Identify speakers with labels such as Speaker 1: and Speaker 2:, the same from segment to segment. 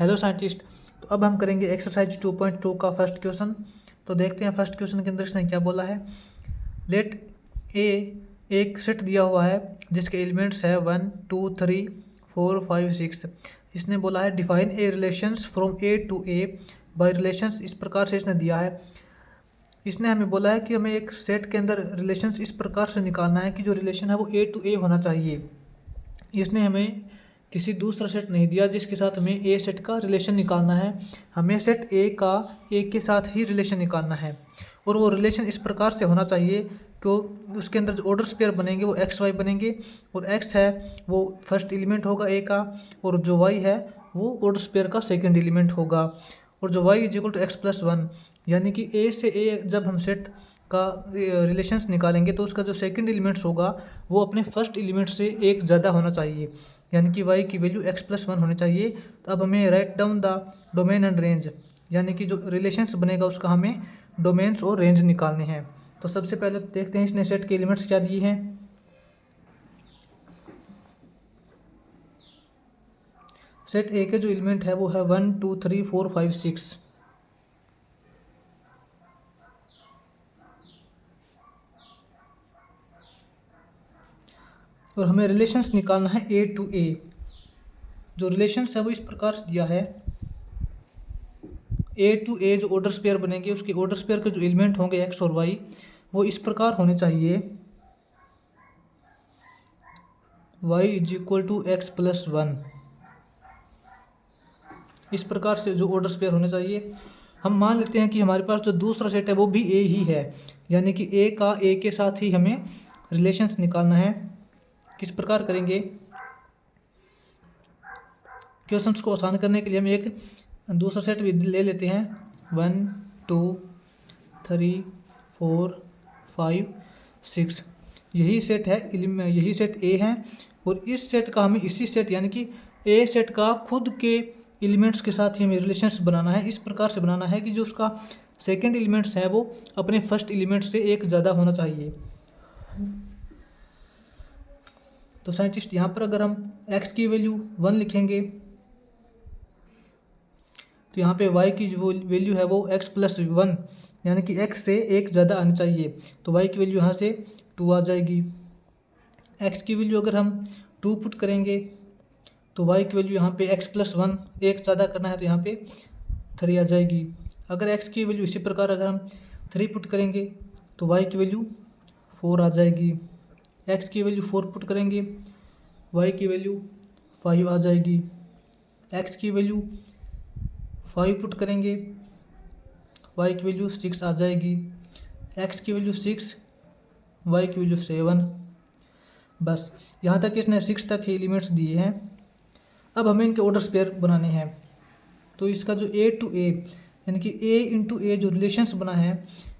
Speaker 1: Hello scientist. तो अब हम करेंगे एक्सरसाइज 2.2 का फर्स्ट क्वेश्चन। तो देखते हैं फर्स्ट क्वेश्चन के अंदर इसने क्या बोला है। लेट ए एक सेट दिया हुआ है जिसके एलिमेंट्स है 1 2 3 4 5 6। इसने बोला है define a relations from A to A by relations. इस प्रकार से इसने दिया है। इसने हमें बोला है कि हमें एक सेट के अंदर रिलेशंस इस प्रकार से निकालना है कि जो रिलेशन है वो ए टू ए होना चाहिए। इसने हमें किसी दूसरा सेट नहीं दिया जिसके साथ हमें ए सेट का रिलेशन निकालना है। हमें सेट ए का ए के साथ ही रिलेशन निकालना है और वो रिलेशन इस प्रकार से होना चाहिए कि उसके अंदर जो ऑर्डर पेयर बनेंगे वो एक्स वाई बनेंगे और एक्स है वो फर्स्ट एलिमेंट होगा ए का और जो वाई है वो ऑर्डर पेयर का सेकेंड एलिमेंट होगा और जो Y is equal to x plus one. यानी कि ए से ए जब हम सेट का रिलेशंस निकालेंगे तो उसका जो सेकंड एलिमेंट्स होगा वो अपने फर्स्ट एलिमेंट से एक ज़्यादा होना चाहिए, यानी कि y की वैल्यू x प्लस वन होनी चाहिए। तो अब हमें write down the domain and range, यानी कि जो रिलेशंस बनेगा उसका हमें डोमेन्स और रेंज निकालने हैं। तो सबसे पहले देखते हैं इसने सेट के एलिमेंट्स क्या दिए हैं। सेट ए के जो एलिमेंट है वो है 1 2 3 4 5 6। और हमें रिलेशंस निकालना है ए टू ए। जो रिलेशंस है वो इस प्रकार से दिया है। ए टू ए जो ऑर्डर पेयर बनेंगे उसके ऑर्डर पेयर के जो एलिमेंट होंगे एक्स और वाई वो इस प्रकार होने चाहिए। y is equal to x plus one. इस प्रकार से जो ऑर्डर पेयर होने चाहिए। हम मान लेते हैं कि हमारे पास जो दूसरा सेट है वो भी ए ही है, यानी कि ए का ए के साथ ही हमें रिलेशंस निकालना है। किस प्रकार करेंगे। क्वेश्चंस को आसान करने के लिए हम एक दूसरा सेट भी ले लेते हैं। 1 2 3 4 5 6 यही सेट है, यही सेट ए है और इस सेट का हमें इसी सेट यानी कि ए सेट का खुद के एलिमेंट्स के साथ ही हमें रिलेशंस बनाना है। इस प्रकार से बनाना है कि जो उसका सेकंड एलिमेंट्स है वो अपने फर्स्ट एलिमेंट से एक ज़्यादा होना चाहिए। तो साइंटिस्ट यहाँ पर अगर हम x की वैल्यू 1 लिखेंगे तो यहाँ पे y की जो वैल्यू है वो x प्लस वन, यानी कि x से एक ज़्यादा आनी चाहिए। तो y की वैल्यू यहाँ से 2 आ जाएगी। x की वैल्यू अगर हम 2 पुट करेंगे तो y की वैल्यू यहाँ पे x प्लस वन एक ज़्यादा करना है तो यहाँ पे 3 आ जाएगी। अगर x की वैल्यू इसी प्रकार अगर हम 3 पुट करेंगे तो y की वैल्यू 4 आ जाएगी। x की वैल्यू 4 पुट करेंगे y की वैल्यू 5 आ जाएगी। x की वैल्यू 5 पुट करेंगे y की वैल्यू 6 आ जाएगी। x की वैल्यू 6 y की वैल्यू 7। बस यहाँ तक इसने 6 तक ही एलिमेंट्स दिए हैं। अब हमें इनके ऑर्डर पेयर बनाने हैं। तो इसका जो ए टू ए यानी कि ए इंटू ए जो रिलेशंस बना है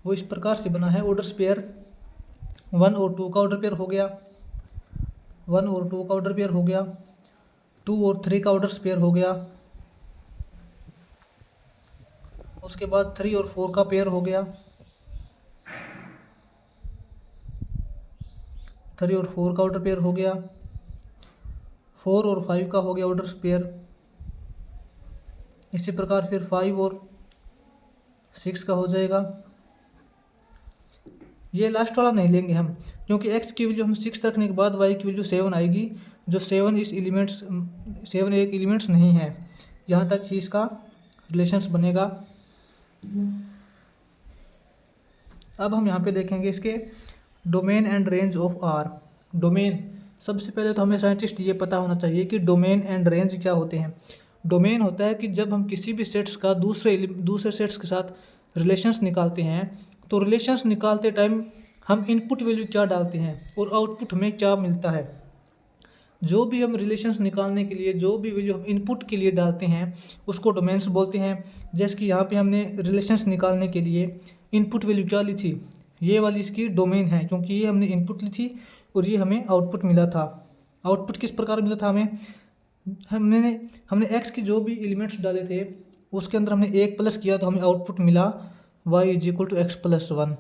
Speaker 1: वो इस प्रकार से बना है। ऑर्डर पेयर 1 और 2 का ऑर्डर पेयर हो गया, 1 और 2 का ऑर्डर पेयर हो गया, 2 और 3 का ऑर्डर पेयर हो गया, उसके बाद 3 और 4 का पेयर हो गया, 3 और 4 का ऑर्डर पेयर हो गया, 4 और 5 का हो गया ऑर्डर पेयर। इसी प्रकार फिर 5 और 6 का हो जाएगा। ये लास्ट वाला नहीं लेंगे हम, क्योंकि x की वैल्यू हम 6 रखने के बाद y की वैल्यू 7 आएगी, जो 7 इस एलिमेंट्स 7 एक एलिमेंट्स नहीं है। यहाँ तक ही इसका रिलेशंस बनेगा। अब हम यहाँ पे देखेंगे इसके domain and range of R. Domain, सबसे पहले तो हमें साइंटिस्ट ये पता होना चाहिए कि डोमेन एंड रेंज क्या होते हैं। डोमेन होता है कि जब हम किसी भी सेट्स का दूसरे सेट्स के साथ रिलेशंस निकालते हैं तो रिलेशंस निकालते टाइम हम इनपुट वैल्यू क्या डालते हैं और आउटपुट हमें क्या मिलता है। जो भी हम रिलेशंस निकालने के लिए जो भी वैल्यू हम इनपुट के लिए डालते हैं उसको डोमेन्स बोलते हैं। जैसे कि यहाँ पे हमने रिलेशंस निकालने के लिए इनपुट वैल्यू क्या ली थी, ये वाली इसकी डोमेन है, क्योंकि ये हमने इनपुट ली थी और ये हमें आउटपुट मिला था। आउटपुट किस प्रकार मिला था हमें, हमने x की जो भी एलिमेंट्स डाले थे उसके अंदर हमने एक प्लस किया तो हमें आउटपुट मिला y is equal to x plus one.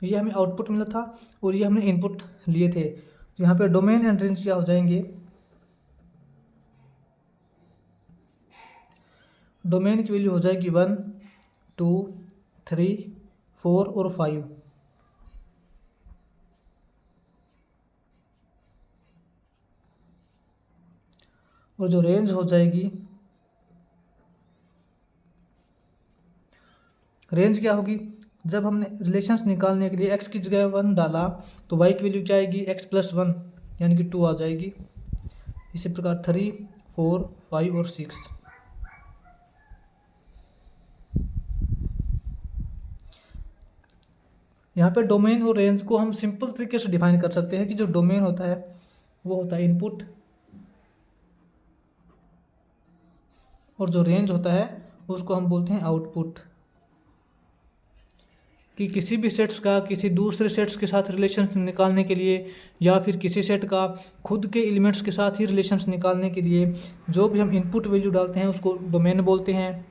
Speaker 1: ये हमें आउटपुट मिला था और ये हमने इनपुट लिए थे। तो यहाँ पे डोमेन एंड रेंज क्या हो जाएंगे, डोमेन की वैल्यू हो जाएगी 1, 2, 3, 4 और 5। और जो रेंज हो जाएगी, रेंज क्या होगी, जब हमने रिलेशंस निकालने के लिए x की जगह 1 डाला तो y की वैल्यू क्या आएगी, x+1 यानी कि 2 आ जाएगी। इसी प्रकार 3, 4, 5 और 6। यहाँ पे डोमेन और रेंज को हम सिंपल तरीके से डिफाइन कर सकते हैं कि जो डोमेन होता है वो होता है इनपुट, और जो रेंज होता है उसको हम बोलते हैं आउटपुट। कि किसी भी सेट्स का किसी दूसरे सेट्स के साथ रिलेशंस निकालने के लिए या फिर किसी सेट का खुद के एलिमेंट्स के साथ ही रिलेशंस निकालने के लिए जो भी हम इनपुट वैल्यू डालते हैं उसको डोमेन बोलते हैं,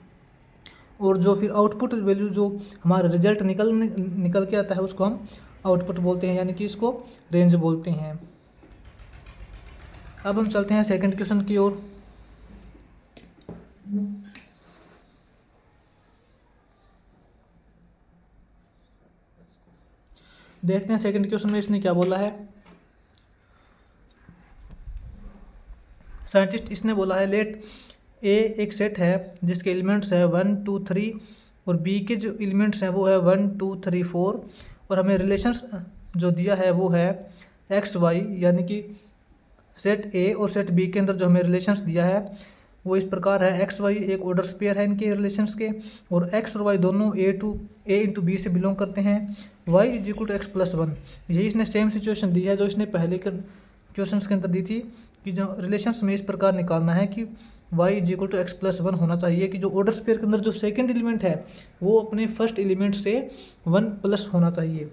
Speaker 1: और जो फिर आउटपुट वैल्यू जो हमारा रिजल्ट निकल के आता है उसको हम आउटपुट बोलते हैं, यानी कि इसको रेंज बोलते हैं। अब हम चलते हैं सेकंड क्वेश्चन की ओर। देखते हैं सेकंड क्वेश्चन में इसने क्या बोला है। साइंटिस्ट इसने बोला है लेट ए एक सेट है जिसके एलिमेंट्स है 1, 2, 3 और बी के जो एलिमेंट्स हैं वो है 1, 2, 3, 4, और हमें रिलेशंस जो दिया है वो है एक्स वाई, यानी कि सेट ए और सेट बी के अंदर जो हमें रिलेशंस दिया है वो इस प्रकार है। एक्स वाई एक ऑर्डर स्पेयर है इनके रिलेशंस के, और एक्स और वाई दोनों ए इंटू बी से बिलोंग करते हैं। Y is equal to x+1, यही इसने सेम सिचुएशन दी है जो इसने पहले के क्वेश्चन के अंदर दी थी कि जो रिलेशंस में इस प्रकार निकालना है कि y is equal to x+1 होना चाहिए कि जो ऑर्डर स्पेयर के अंदर जो सेकंड एलिमेंट है वो अपने फर्स्ट एलिमेंट से 1+ होना चाहिए।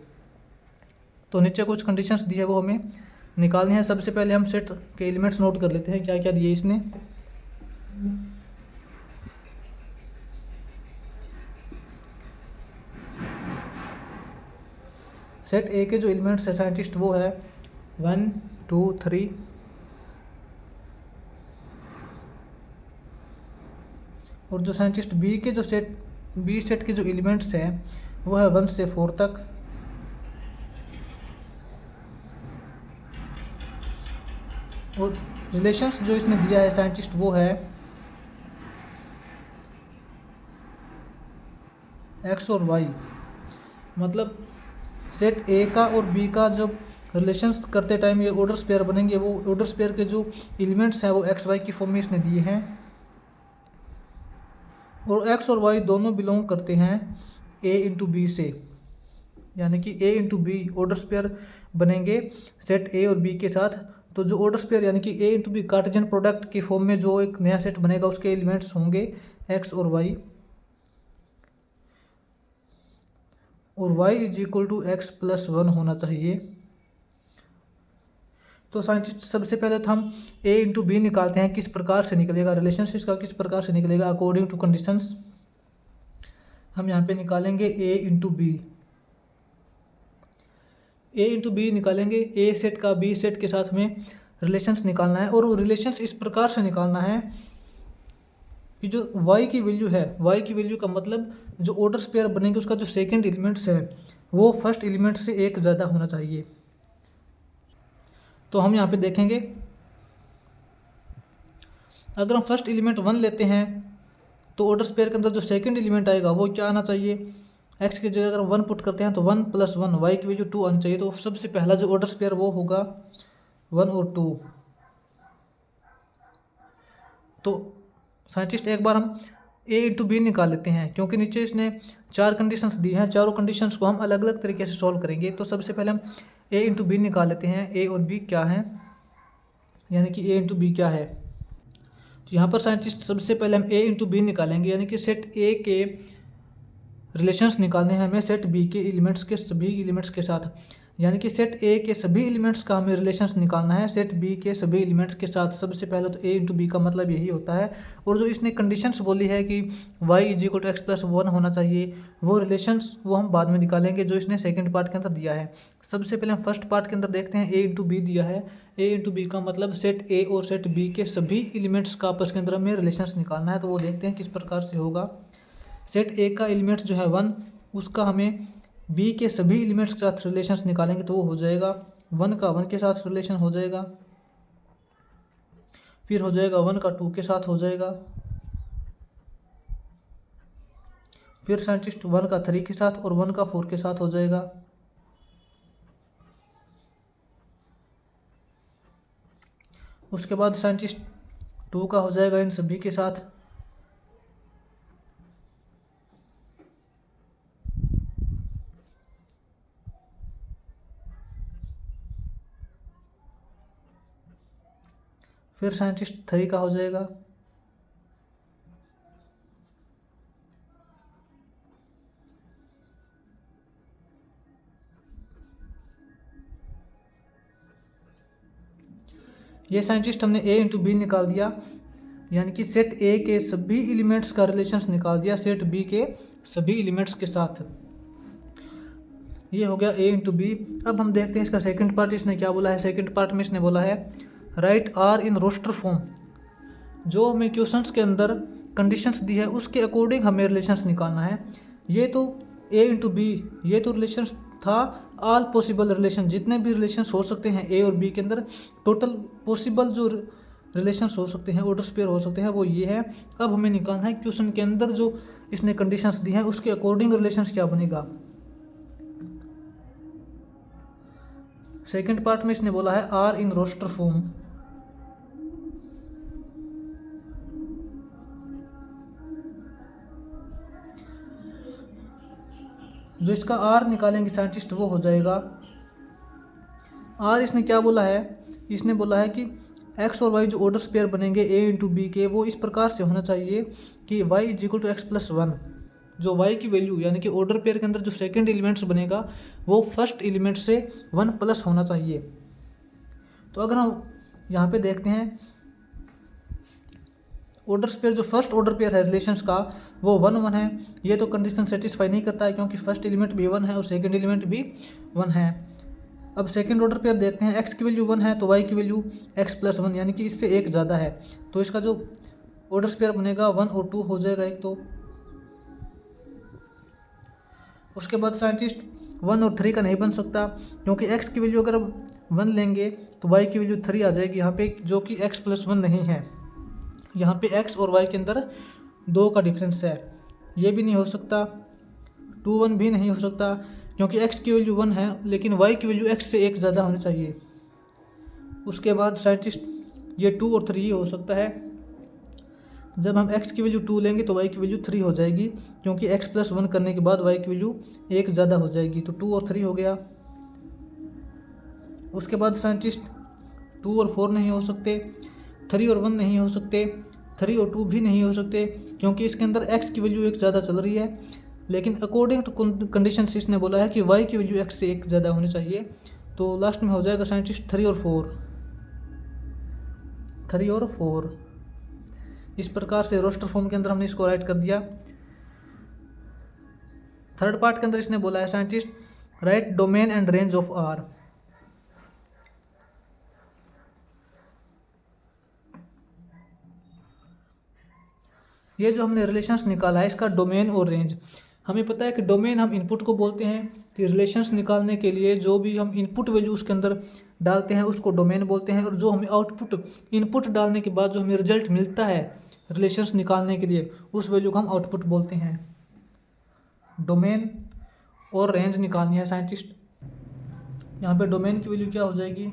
Speaker 1: तो नीचे कुछ कंडीशंस दी है वो हमें निकालनी है। सबसे पहले हम सेट के एलिमेंट्स नोट कर लेते हैं क्या क्या दिए इसने। सेट ए के जो एलिमेंट्स है साइंटिस्ट वो है 1, 2, 3, और जो साइंटिस्ट बी के जो बी सेट के जो एलिमेंट्स हैं वो है 1 से 4 तक, और रिलेशंस जो इसने दिया है साइंटिस्ट वो है एक्स और वाई। मतलब सेट ए का और बी का जब रिलेशंस करते टाइम ये ऑर्डर स्पेयर बनेंगे, वो ऑर्डर स्पेयर के जो एलिमेंट्स हैं वो एक्स वाई की फॉर्म में इसने दिए हैं, और एक्स और वाई दोनों बिलोंग करते हैं ए इंटू बी से, यानी कि ए इंटू बी ऑर्डर स्पेयर बनेंगे सेट ए और बी के साथ। तो जो ऑर्डर स्पेयर यानी कि ए इंटू बी कार्टेशियन प्रोडक्ट की फॉर्म में जो एक नया सेट बनेगा उसके एलिमेंट्स होंगे एक्स और वाई, और y is equal to x+1 होना चाहिए। तो साइंटिस्ट सबसे पहले तो हम a इंटू बी निकालते हैं किस प्रकार से निकलेगा, रिलेशनशिप का किस प्रकार से निकलेगा अकॉर्डिंग टू कंडीशंस। हम यहाँ पे निकालेंगे a into B. A into B निकालेंगे, ए सेट का बी सेट के साथ में रिलेशंस निकालना है, और वो रिलेशंस इस प्रकार से निकालना है कि जो y की वैल्यू है, y की वैल्यू का मतलब जो ऑर्डर स्पेयर बनेंगे उसका जो सेकंड एलिमेंट्स है वो फर्स्ट एलिमेंट से एक ज़्यादा होना चाहिए। तो हम यहाँ पे देखेंगे अगर हम फर्स्ट एलिमेंट 1 लेते हैं तो ऑर्डर स्पेयर के अंदर जो सेकंड एलिमेंट आएगा वो क्या आना चाहिए, x की जगह अगर 1 पुट करते हैं तो 1+1, y की वैल्यू 2 आनी चाहिए। तो सबसे पहला जो ऑर्डर स्पेयर वो होगा 1 और 2। तो साइंटिस्ट एक बार हम a इंटू बी निकाल लेते हैं, क्योंकि नीचे इसने 4 कंडीशंस दी हैं, चारों कंडीशंस को हम अलग अलग तरीके से सॉल्व करेंगे। तो सबसे पहले हम a इंटू बी निकाल लेते हैं, a और b क्या है, यानी कि a इंटू बी क्या है। तो यहाँ पर साइंटिस्ट सबसे पहले हम a इंटू बी निकालेंगे, यानी कि सेट a के रिलेशंस निकालने हैं हमें सेट बी के एलिमेंट्स के सभी एलिमेंट्स के साथ। यानी कि सेट ए के सभी एलिमेंट्स का हमें रिलेशंस निकालना है सेट बी के सभी एलिमेंट्स के साथ। सबसे पहले तो ए इंटू बी का मतलब यही होता है। और जो इसने कंडीशंस बोली है कि y is equal to x plus one होना चाहिए, वो रिलेशंस वो हम बाद में निकालेंगे जो इसने सेकंड पार्ट के अंदर दिया है। सबसे पहले हम फर्स्ट पार्ट के अंदर देखते हैं। ए इंटू बी दिया है, ए इंटू बी का मतलब सेट ए और सेट बी के सभी एलिमेंट्स का आपस के अंदर हमें रिलेशंस निकालना है। तो वो देखते हैं किस प्रकार से होगा। सेट ए का एलिमेंट्स जो है 1, उसका हमें बी के सभी एलिमेंट्स के साथ रिलेशंस निकालेंगे तो वो हो जाएगा 1 का 1 के साथ रिलेशन हो जाएगा, फिर हो जाएगा 1 का 2 के साथ हो जाएगा, फिर साइंटिस्ट 1 का 3 के साथ और 1 का 4 के साथ हो जाएगा। उसके बाद साइंटिस्ट 2 का हो जाएगा इन सभी के साथ। फिर साइंटिस्ट 3 का हो जाएगा। ये साइंटिस्ट हमने ए इंटू बी निकाल दिया, यानी कि सेट ए के सभी एलिमेंट्स का रिलेशंस निकाल दिया सेट बी के सभी एलिमेंट्स के साथ। ये हो गया ए इंटू बी। अब हम देखते हैं इसका सेकंड पार्ट इसने क्या बोला है। सेकंड पार्ट में इसने बोला है write R in roster form. जो हमें क्वेश्चंस के अंदर कंडीशंस दी है उसके अकॉर्डिंग हमें रिलेशंस निकालना है। ये तो ए इंटू बी, ये तो रिलेशंस था ऑल पॉसिबल रिलेशन, जितने भी रिलेशंस हो सकते हैं ए और बी के अंदर, टोटल पॉसिबल जो रिलेशंस हो सकते हैं, ऑर्डर पेयर हो सकते हैं, वो ये है। अब हमें निकालना है क्वेश्चन के अंदर जो इसने कंडीशंस दी हैं उसके अकॉर्डिंग रिलेशंस क्या बनेगा। सेकंड पार्ट में इसने बोला है आर इन रोस्टर फॉर्म। जो इसका आर निकालेंगे साइंटिस्ट वो हो जाएगा आर। इसने क्या बोला है, इसने बोला है कि एक्स और वाई जो ऑर्डर पेयर बनेंगे ए इंटू बी के, वो इस प्रकार से होना चाहिए कि Y is equal to x plus one. जो वाई की वैल्यू यानी कि ऑर्डर पेयर के अंदर जो सेकंड एलिमेंट्स बनेगा वो फर्स्ट एलिमेंट से 1 प्लस होना चाहिए। तो अगर हम यहाँ पे देखते हैं ऑर्डर पेयर, जो फर्स्ट ऑर्डर पेयर है रिलेशंस का वो 1 1 है। ये तो कंडीशन सेटिस्फाई नहीं करता है क्योंकि फर्स्ट एलिमेंट भी 1 है और सेकंड एलिमेंट भी 1 है। अब सेकंड ऑर्डर पेयर देखते हैं, एक्स की वैल्यू 1 है तो वाई की वैल्यू एक्स प्लस वन, यानी कि इससे एक ज़्यादा है। तो इसका जो ऑर्डर पेयर बनेगा 1 और 2 हो जाएगा एक। तो उसके बाद साइंटिस्ट 1 और 3 का नहीं बन सकता क्योंकि एक्स की वैल्यू अगर 1 लेंगे तो वाई की वैल्यू 3 आ जाएगी यहाँ पे, जो कि एक्स प्लस वन नहीं है। यहाँ पे एक्स और वाई के अंदर 2 का डिफरेंस है, ये भी नहीं हो सकता। 2 1 भी नहीं हो सकता क्योंकि एक्स की वैल्यू 1 है लेकिन वाई की वैल्यू एक्स से एक ज़्यादा होनी चाहिए। उसके बाद साइंटिस्ट ये 2 और 3 हो सकता है। जब हम x की वैल्यू 2 लेंगे तो y की वैल्यू 3 हो जाएगी क्योंकि x प्लस 1 करने के बाद y की वैल्यू एक ज़्यादा हो जाएगी। तो 2 और 3 हो गया। उसके बाद साइंटिस्ट 2 और 4 नहीं हो सकते, 3 और 1 नहीं हो सकते, 3 और 2 भी नहीं हो सकते क्योंकि इसके अंदर x की वैल्यू एक ज़्यादा चल रही है। लेकिन अकॉर्डिंग टू कंडीशन इसने बोला है कि y की वैल्यू x से एक ज़्यादा होनी चाहिए। तो लास्ट में हो जाएगा साइंटिस्ट 3 और 4, 3 और 4। इस प्रकार से रोस्टर फॉर्म के अंदर हमने इसको राइट कर दिया। थर्ड पार्ट के अंदर इसने बोला है scientist write domain and range of R. ये जो हमने रिलेशंस निकाला है इसका डोमेन और रेंज, हमें पता है कि डोमेन हम इनपुट को बोलते हैं कि रिलेशंस निकालने के लिए जो भी हम इनपुट वैल्यू उसके अंदर डालते हैं उसको डोमेन बोलते हैं। और जो हमें आउटपुट इनपुट डालने के बाद जो हमें रिजल्ट मिलता है रिलेशंस निकालने के लिए उस वैल्यू को हम आउटपुट बोलते हैं। डोमेन और रेंज निकालनी है साइंटिस्ट। यहाँ पे डोमेन की वैल्यू क्या हो जाएगी,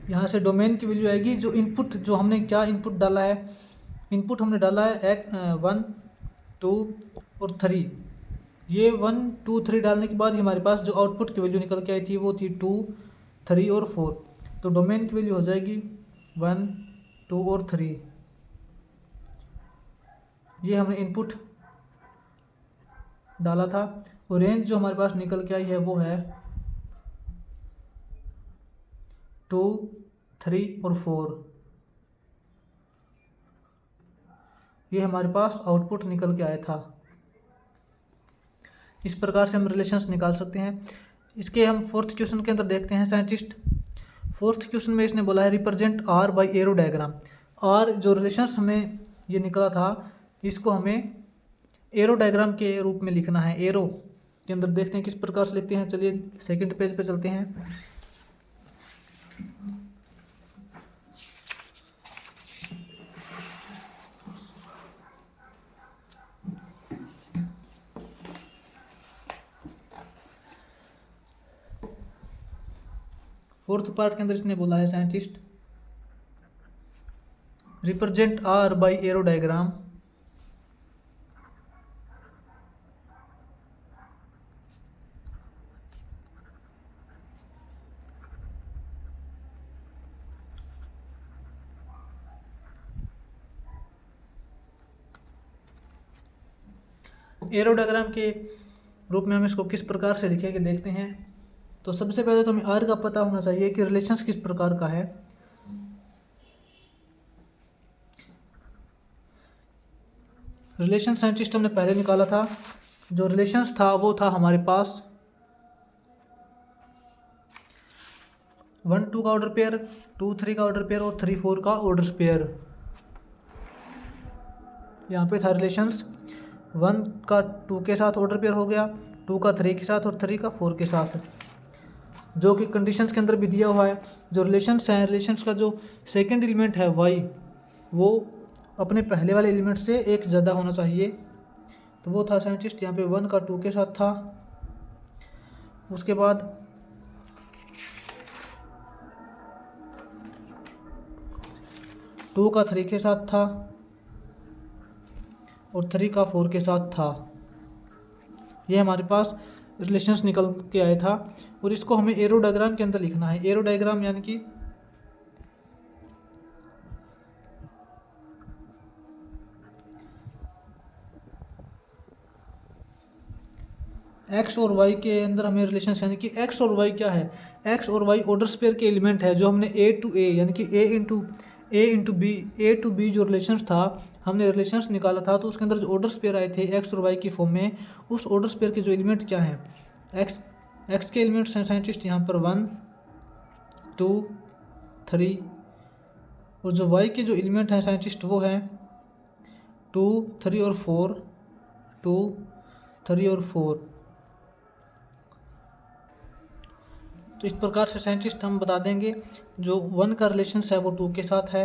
Speaker 1: यहाँ से डोमेन की वैल्यू आएगी जो इनपुट, जो हमने क्या इनपुट डाला है। इनपुट हमने डाला है 1 2 और 3। ये 1 2 3 डालने के बाद हमारे पास जो आउटपुट की वैल्यू निकल के आई थी वो थी 2 3 और 4। तो डोमेन की वैल्यू हो जाएगी 1 2 और 3। ये हमने इनपुट डाला था और रेंज जो हमारे पास निकल के आई है वो है 2, 3 और 4। ये हमारे पास आउटपुट निकल के आया था। इस प्रकार से हम रिलेशंस निकाल सकते हैं। इसके हम फोर्थ क्वेश्चन के अंदर देखते हैं साइंटिस्ट। फोर्थ क्वेश्चन में इसने बोला है represent R by arrow diagram. R जो रिलेशंस हमें ये निकला था इसको हमें एरो डायग्राम के रूप में लिखना है। एरो के अंदर देखते हैं किस प्रकार से लिखते हैं। चलिए सेकंड पेज पे चलते हैं। फोर्थ पार्ट के अंदर इसने बोला है scientist represent R by arrow diagram. Arrow diagram के रूप में हम इसको किस प्रकार से लिखेंगे देखते हैं। तो सबसे पहले तो हमें आर का पता होना चाहिए कि रिलेशंस किस प्रकार का है। रिलेशन साइंटिस्ट हमने पहले निकाला था। जो रिलेशंस था वो था हमारे पास 1, 2 का ऑर्डर पेयर, 2, 3 का ऑर्डर पेयर और 3, 4 का ऑर्डर पेयर। यहाँ पे था रिलेशंस 1 का 2 के साथ ऑर्डर पेयर हो गया, 2 का 3 के साथ और 3 का 4 के साथ, जो कि कंडीशंस के अंदर भी दिया हुआ है। जो रिलेशंस हैं, रिलेशंस का जो सेकंड एलिमेंट है y वो अपने पहले वाले एलिमेंट से एक ज़्यादा होना चाहिए। तो वो था साइंटिस्ट यहाँ पे 1 का 2 के साथ था। उसके बाद 2 का 3 के साथ था और 3 का 4 के साथ था। ये हमारे पास रिलेशंस निकल के आया था और इसको हमें एरो डायग्राम के अंदर लिखना है। एरो डायग्राम यानी कि एक्स और वाई के अंदर हमें रिलेशंस यानी कि एक्स और वाई क्या है, एक्स और वाई ऑर्डर स्पेयर के एलिमेंट है। जो हमने ए टू ए यानी कि ए इंटू बी जो रिलेशंस था हमने रिलेशंस निकाला था, तो उसके अंदर जो ऑर्डर स्पेयर आए थे एक्स और वाई की फॉर्म में, उस ऑर्डर स्पेयर के जो एलिमेंट क्या हैं, एक्स के एलिमेंट्स हैं साइंटिस्ट यहाँ पर 1, 2, 3 और जो वाई के जो एलिमेंट हैं साइंटिस्ट वो हैं 2, 3 और 4, 2, 3 और 4। तो इस प्रकार से साइंटिस्ट हम बता देंगे जो 1 का रिलेशंस है वो 2 के साथ है,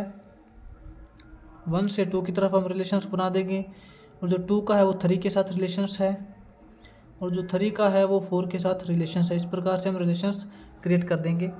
Speaker 1: 1 से 2 की तरफ हम रिलेशंस बना देंगे, और जो 2 का है वो 3 के साथ रिलेशंस है, और जो 3 का है वो 4 के साथ रिलेशंस है। इस प्रकार से हम रिलेशंस क्रिएट कर देंगे।